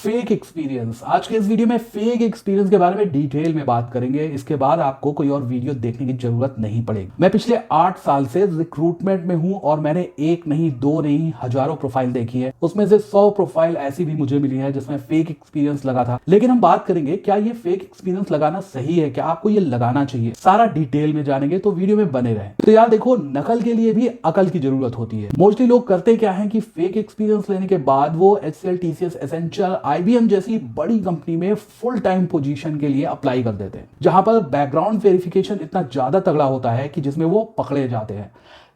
Fake experience. आज के इस वीडियो में फेक एक्सपीरियंस के बारे में डिटेल में बात करेंगे। इसके बाद आपको कोई और वीडियो देखने की जरूरत नहीं पड़ेगी। मैं पिछले 8 साल से रिक्रूटमेंट में हूं और मैंने एक नहीं, दो नहीं, हजारों प्रोफाइल देखी है। उसमें से 100 प्रोफाइल ऐसी भी मुझे मिली है जिसमें फेक एक्सपीरियंस लगा था। लेकिन हम बात करेंगे क्या ये फेक एक्सपीरियंस लगाना सही है, क्या आपको ये लगाना चाहिए, सारा डिटेल में जानेंगे, तो वीडियो में बने रहें। तो यार देखो, नकल के लिए भी अकल की जरूरत होती है। मोस्टली लोग करते क्या है कि फेक एक्सपीरियंस लेने के बाद वो HCL, TCS, एसेंचर, IBM जैसी बड़ी कंपनी में फुल टाइम पोजीशन के लिए अप्लाई कर देते हैं, जहां पर बैकग्राउंड वेरिफिकेशन इतना ज्यादा तगड़ा होता है कि जिसमें वो पकड़े जाते हैं।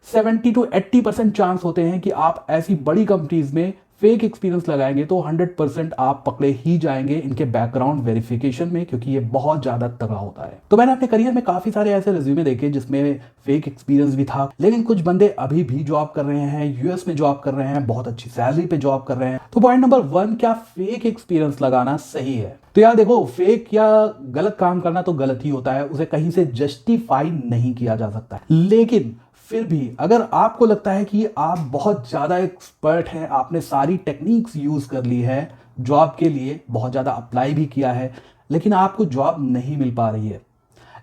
70 to 80% चांस होते हैं कि आप ऐसी बड़ी कंपनीज में फेक एक्सपीरियंस लगाएंगे तो 100% आप पकड़े ही जाएंगे इनके बैकग्राउंड वेरिफिकेशन में, क्योंकि ये बहुत ज्यादा तगड़ा होता है। तो मैंने अपने करियर में काफी सारे ऐसे रिज्यूमे देखे जिसमें फेक एक्सपीरियंस भी था, लेकिन कुछ बंदे अभी भी जॉब कर रहे हैं, US में जॉब कर रहे हैं, बहुत अच्छी सैलरी पे जॉब कर रहे हैं। तो पॉइंट नंबर 1, क्या फेक एक्सपीरियंस लगाना सही है? तो यार देखो, फेक या गलत काम करना तो गलत ही होता है, उसे कहीं से जस्टिफाई नहीं किया जा सकता। लेकिन फिर भी अगर आपको लगता है कि आप बहुत ज़्यादा एक्सपर्ट हैं, आपने सारी टेक्निक्स यूज़ कर ली है, जॉब के लिए बहुत ज़्यादा अप्लाई भी किया है, लेकिन आपको जॉब नहीं मिल पा रही है,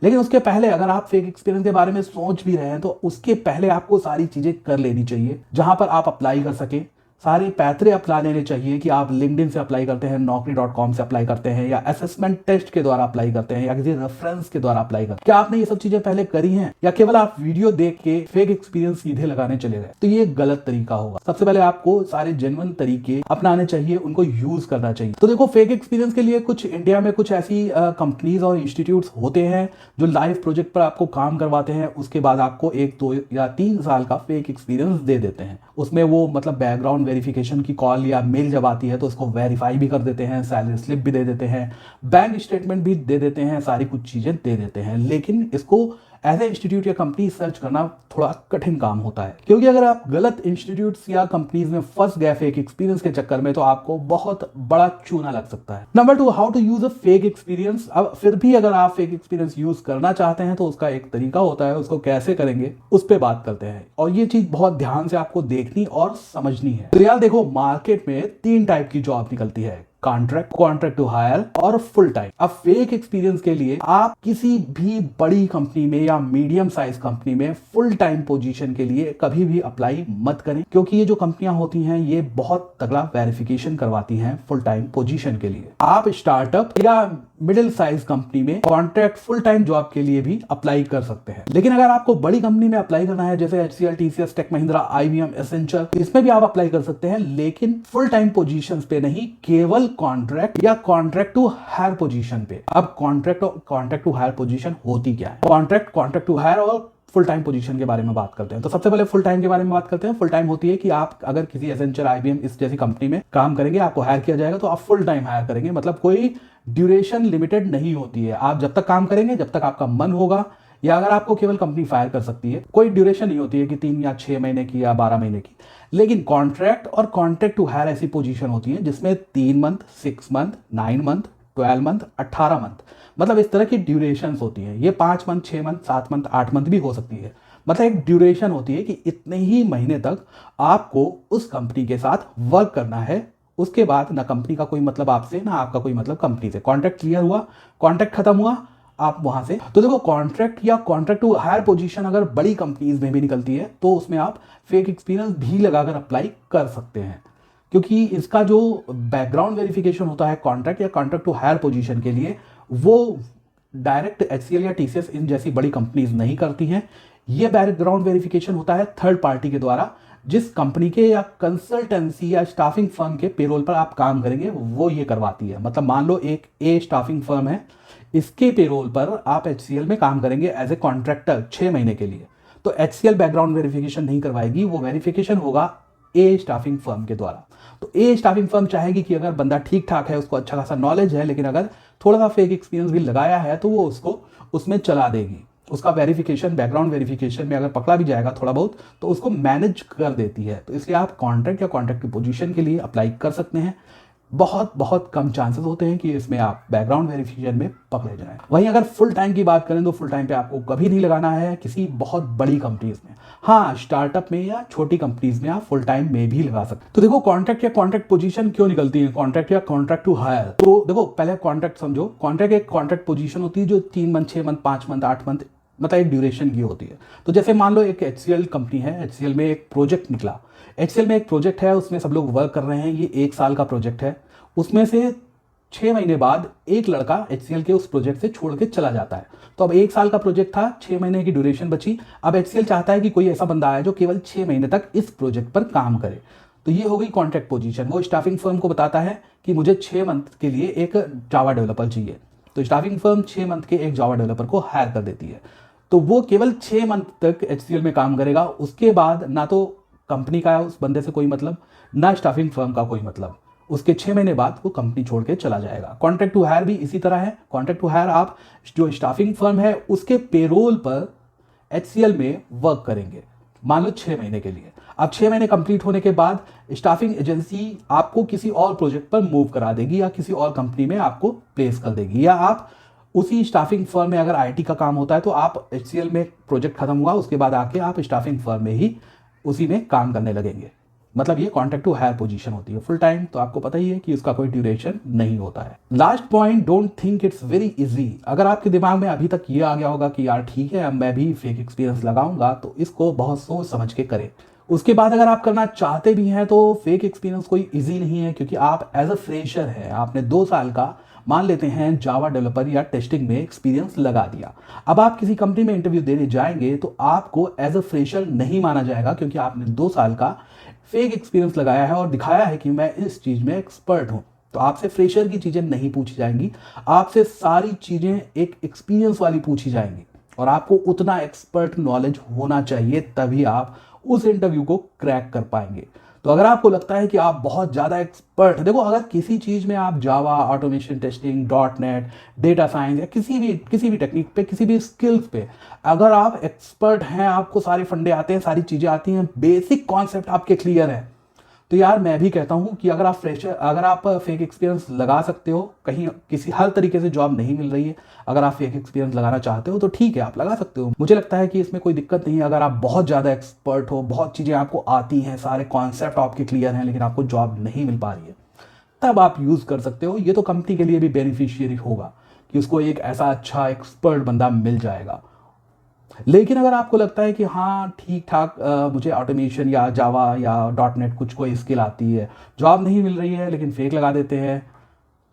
लेकिन उसके पहले अगर आप फेक एक्सपीरियंस के बारे में सोच भी रहे हैं तो उसके पहले आपको सारी चीज़ें कर लेनी चाहिए जहां पर आप अप्लाई कर सकें। सारे पैतरे अपना लेने चाहिए कि आप लिंक्डइन से अप्लाई करते हैं, naukri.com से अप्लाई करते हैं, या असेसमेंट टेस्ट के द्वारा अप्लाई करते हैं, या किसी रेफरेंस के द्वारा अप्लाई करते हैं। क्या आपने ये सब चीजें पहले करी हैं, या केवल आप वीडियो देख के फेक एक्सपीरियंस सीधे लगाने चले गए? तो ये गलत तरीका होगा। सबसे पहले आपको सारे जेन्युइन तरीके अपनाने चाहिए, उनको यूज करना चाहिए। तो देखो, फेक एक्सपीरियंस के लिए कुछ इंडिया में कुछ ऐसी कंपनीज और इंस्टीट्यूट होते हैं जो लाइव प्रोजेक्ट पर आपको काम करवाते हैं, उसके बाद आपको 1, 2 या 3 साल का फेक एक्सपीरियंस दे देते हैं। उसमें वो मतलब बैकग्राउंड वेरिफिकेशन की कॉल या मेल जब आती है तो उसको वेरीफाई भी कर देते हैं, सैलरी स्लिप भी दे देते हैं, बैंक स्टेटमेंट भी दे देते हैं, सारी कुछ चीजें दे देते हैं। लेकिन इसको एज ए इंस्टीट्यूट या कंपनी सर्च करना थोड़ा कठिन काम होता है, क्योंकि अगर आप गलत इंस्टीट्यूट्स या कंपनीज में फंस गए फेक एक्सपीरियंस के चक्कर में तो आपको बहुत बड़ा चूना लग सकता है। Number 2, how to use a fake experience. अब फिर भी अगर आप फेक एक्सपीरियंस यूज करना चाहते हैं तो उसका एक तरीका होता है, उसको कैसे करेंगे उस पर बात करते हैं, और ये चीज बहुत ध्यान से आपको देखनी और समझनी है। तो यार देखो, मार्केट में 3 टाइप की जॉब निकलती है, कॉन्ट्रैक्ट, कॉन्ट्रैक्ट टू हायर और फुल टाइम। अब फेक एक्सपीरियंस के लिए आप किसी भी बड़ी कंपनी में या मीडियम साइज कंपनी में फुल टाइम पोजीशन के लिए कभी भी अप्लाई मत करें, क्योंकि ये जो कंपनियां होती हैं ये बहुत तगड़ा वेरिफिकेशन करवाती हैं फुल टाइम पोजीशन के लिए। आप स्टार्टअप या मिडिल साइज कंपनी में कॉन्ट्रैक्ट फुल टाइम जॉब के लिए भी अप्लाई कर सकते हैं। लेकिन अगर आपको बड़ी कंपनी में अप्लाई करना है, जैसे HCL, TCS, tech Mahindra, IBM, Accenture, इसमें भी आप अप्लाई कर सकते हैं, लेकिन फुल टाइम पोजीशंस पे नहीं, केवल कॉन्ट्रैक्ट या कॉन्ट्रैक्ट टू हायर पोजीशन पे। अब कॉन्ट्रैक्ट और कॉन्ट्रैक्ट टू हायर पोजीशन होती क्या है? कॉन्ट्रैक्ट, कॉन्ट्रैक्ट टू हायर और फुल टाइम पोजीशन के बारे में बात करते हैं। तो सबसे पहले फुल टाइम के बारे में बात करते हैं। फुल टाइम होती है कि आप अगर किसी एसेंचर, IBM इस जैसी कंपनी में काम करेंगे, आपको हायर किया जाएगा तो आप फुल टाइम हायर करेंगे, मतलब कोई ड्यूरेशन लिमिटेड नहीं होती है। आप जब तक काम करेंगे, जब तक आपका मन होगा, या अगर आपको केवल कंपनी फायर कर सकती है, कोई ड्यूरेशन नहीं होती है कि 3 या 6 महीने की या 12 महीने की। लेकिन कॉन्ट्रैक्ट और कॉन्ट्रैक्ट टू हायर ऐसी पोजीशन होती है जिसमें 3 month, 6 month, 9 month, 12 month, 18 month, मतलब इस तरह की ड्यूरेशंस होती है। ये 5 मंथ, 6 मंथ, 7 मंथ, 8 मंथ भी हो सकती है। मतलब एक ड्यूरेशन होती है कि इतने ही महीने तक आपको उस कंपनी के साथ वर्क करना है। उसके बाद ना कंपनी का कोई मतलब आपसे, ना आपका कोई मतलब कंपनी से। कॉन्ट्रैक्ट क्लियर हुआ, कॉन्ट्रैक्ट खत्म हुआ, आप वहां से। तो देखो, कॉन्ट्रैक्ट या कॉन्ट्रैक्ट टू हायर पोजीशन अगर बड़ी कंपनीज में भी निकलती है तो उसमें आप फेक एक्सपीरियंस भी लगाकर अप्लाई कर सकते हैं, क्योंकि इसका जो बैकग्राउंड वेरिफिकेशन होता है कॉन्ट्रैक्ट या कॉन्ट्रैक्ट टू हायर पोजीशन के लिए, वो डायरेक्ट HCL या TCS इन जैसी बड़ी कंपनीज नहीं करती हैं। ये बैकग्राउंड वेरिफिकेशन होता है थर्ड पार्टी के द्वारा, जिस कंपनी के या कंसल्टेंसी या स्टाफिंग फर्म के पेरोल पर आप काम करेंगे वो ये करवाती है। मतलब मान लो एक A स्टाफिंग फर्म है, इसके पेरोल पर आप HCL में काम करेंगे एज ए कॉन्ट्रैक्टर 6 महीने के लिए, तो HCL बैकग्राउंड वेरिफिकेशन नहीं करवाएगी, वो वेरिफिकेशन होगा A स्टाफिंग फर्म के द्वारा। तो A स्टाफिंग फर्म चाहेगी कि अगर बंदा ठीक ठाक है, उसको अच्छा खासा नॉलेज है, लेकिन अगर थोड़ा सा फेक एक्सपीरियंस भी लगाया है तो वो उसको उसमें चला देगी। उसका वेरिफिकेशन, बैकग्राउंड वेरिफिकेशन में अगर पकड़ा भी जाएगा थोड़ा बहुत तो उसको मैनेज कर देती है। तो इसलिए आप कॉन्ट्रैक्ट या कॉन्ट्रैक्ट की पोजीशन के लिए अप्लाई कर सकते हैं। बहुत बहुत कम चांसेस होते हैं कि इसमें आप बैकग्राउंड वेरिफिकेशन में पकड़े जाएं। वहीं अगर फुल टाइम की बात करें तो फुल टाइम पे आपको कभी नहीं लगाना है किसी बहुत बड़ी कंपनीज में। हाँ, स्टार्टअप में या छोटी कंपनीज में आप फुल टाइम में भी लगा सकते हैं। तो देखो कॉन्ट्रैक्ट या कॉन्ट्रैक्ट पोजीशन क्यों निकलती है, कॉन्ट्रैक्ट या कॉन्ट्रैक्ट टू हायर। तो देखो पहले कॉन्ट्रैक्ट समझो, कॉन्ट्रैक्ट एक कॉन्ट्रैक्ट पोजीशन होती है जो 3 मंथ, 6 मंथ, 5 मंथ, 8 मंथ मतलब एक ड्यूरेशन की होती है। तो जैसे मान लो एक HCL कंपनी है, HCL में एक प्रोजेक्ट निकला, HCL में एक प्रोजेक्ट है, उसमें सब लोग वर्क कर रहे हैं, ये 1 साल का प्रोजेक्ट है। उसमें से 6 महीने बाद एक लड़का HCL के उस प्रोजेक्ट से छोड़ के चला जाता है। तो अब 1 साल का प्रोजेक्ट था, 6 महीने की ड्यूरेशन बची। अब HCL चाहता है कि कोई ऐसा बंदा आए जो केवल 6 महीने तक इस प्रोजेक्ट पर काम करे। तो ये हो गई कॉन्ट्रैक्ट पोजीशन। वो स्टाफिंग फर्म को बताता है कि मुझे 6 मंथ के लिए एक जावा डेवलपर चाहिए। तो स्टाफिंग फर्म 6 मंथ के एक जावा डेवलपर को हायर कर देती है। तो वो केवल 6 मंथ तक HCL में काम करेगा। उसके बाद ना तो कंपनी का उस बंदे से कोई मतलब, ना स्टाफिंग फर्म का कोई मतलब। उसके 6 महीने बाद वो कंपनी छोड़ के चला जाएगा। कॉन्ट्रैक्ट टू हायर भी इसी तरह है। कॉन्ट्रैक्ट टू हायर आप जो स्टाफिंग फर्म है उसके पेरोल पर HCL में वर्क करेंगे, मान लो 6 महीने के लिए। अब 6 महीने कंप्लीट होने के बाद स्टाफिंग एजेंसी आपको किसी और प्रोजेक्ट पर मूव करा देगी या किसी और कंपनी में आपको प्लेस कर देगी, या आप उसी स्टाफिंग फर्म में अगर IT का काम होता है तो आप HCL में प्रोजेक्ट खत्म हुआ उसके बाद आके आप स्टाफिंग फर्म में ही उसी में काम करने लगेंगे। मतलब ये कॉन्ट्रैक्ट टू हायर पोजीशन होती है। फुल टाइम तो आपको पता ही है कि उसका कोई ड्यूरेशन नहीं होता है। Last point, don't think it's very easy. अगर आपके दिमाग में अभी तक ये आ गया होगा कि यार ठीक है अब मैं भी फेक एक्सपीरियंस लगाऊंगा, तो इसको बहुत सोच समझ के करें। उसके बाद अगर आप करना चाहते भी हैं तो फेक एक्सपीरियंस कोई इजी नहीं है, क्योंकि आप एज अ फ्रेशर है, आपने 2 साल का मान लेते हैं जावा डेवलपर या टेस्टिंग में एक्सपीरियंस लगा दिया। अब आप किसी कंपनी में इंटरव्यू देने जाएंगे तो आपको एज अ फ्रेशर नहीं माना जाएगा, क्योंकि आपने 2 साल का फेक एक्सपीरियंस लगाया है और दिखाया है कि मैं इस चीज में एक्सपर्ट हूं। तो आपसे फ्रेशर की चीजें नहीं पूछी जाएंगी, आपसे सारी चीजें एक एक्सपीरियंस वाली पूछी जाएंगी। और आपको उतना एक्सपर्ट नॉलेज होना चाहिए, तभी आप उस इंटरव्यू को क्रैक कर पाएंगे। तो अगर आपको लगता है कि आप बहुत ज़्यादा एक्सपर्ट, देखो अगर किसी चीज़ में आप Java, automation testing, .NET, data science या किसी भी टेक्निक पे, किसी भी स्किल्स पे अगर आप एक्सपर्ट हैं, आपको सारे फंडे आते हैं, सारी चीज़ें आती हैं, बेसिक कॉन्सेप्ट आपके क्लियर है, तो यार मैं भी कहता हूं कि अगर आप फेक एक्सपीरियंस लगा सकते हो, कहीं किसी हर तरीके से जॉब नहीं मिल रही है, अगर आप फेक एक्सपीरियंस लगाना चाहते हो तो ठीक है, आप लगा सकते हो। मुझे लगता है कि इसमें कोई दिक्कत नहीं है। अगर आप बहुत ज़्यादा एक्सपर्ट हो, बहुत चीज़ें आपको आती हैं, सारे कॉन्सेप्ट आपके क्लियर हैं, लेकिन आपको जॉब नहीं मिल पा रही है, तब आप यूज़ कर सकते हो। ये तो कंपनी के लिए भी बेनिफिशियरी होगा कि उसको एक ऐसा अच्छा एक्सपर्ट बंदा मिल जाएगा। लेकिन अगर आपको लगता है कि हाँ ठीक ठाक मुझे ऑटोमेशन या जावा या .NET कुछ कोई स्किल आती है, जॉब नहीं मिल रही है लेकिन फेक लगा देते हैं,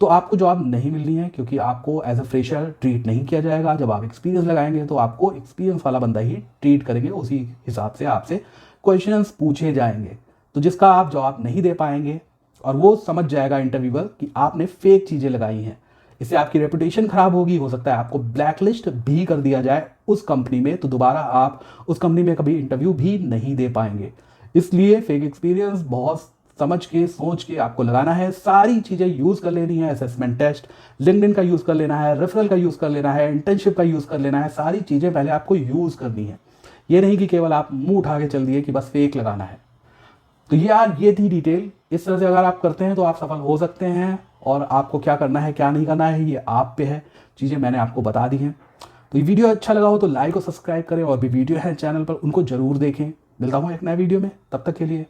तो आपको जॉब नहीं मिलनी है, क्योंकि आपको एज अ फ्रेशर ट्रीट नहीं किया जाएगा। जब आप एक्सपीरियंस लगाएंगे तो आपको एक्सपीरियंस वाला बंदा ही ट्रीट करेंगे, उसी हिसाब से आपसे क्वेश्चंस पूछे जाएंगे, तो जिसका आप जवाब नहीं दे पाएंगे और वो समझ जाएगा इंटरव्यूअर कि आपने फेक चीज़ें लगाई हैं। इससे आपकी रेपुटेशन खराब होगी, हो सकता है आपको ब्लैकलिस्ट भी कर दिया जाए उस कंपनी में, तो दोबारा आप उस कंपनी में कभी इंटरव्यू भी नहीं दे पाएंगे। इसलिए फेक एक्सपीरियंस बहुत समझ के सोच के आपको लगाना है, सारी चीज़ें यूज़ कर लेनी है। असेसमेंट टेस्ट, लिंक्डइन का यूज़ कर लेना है, रेफरल का यूज़ कर लेना है, इंटर्नशिप का यूज़ कर लेना है, सारी चीज़ें पहले आपको यूज़ करनी है। ये नहीं कि केवल आप मुंह उठा के चल दिए कि बस फेक लगाना है। तो यार ये थी डिटेल। इस तरह से अगर आप करते हैं तो आप सफल हो सकते हैं, और आपको क्या करना है क्या नहीं करना है ये आप पे है। चीज़ें मैंने आपको बता दी हैं। तो ये वीडियो अच्छा लगा हो तो लाइक और सब्सक्राइब करें, और भी वीडियो है चैनल पर उनको जरूर देखें। मिलता हूँ एक नए वीडियो में, तब तक के लिए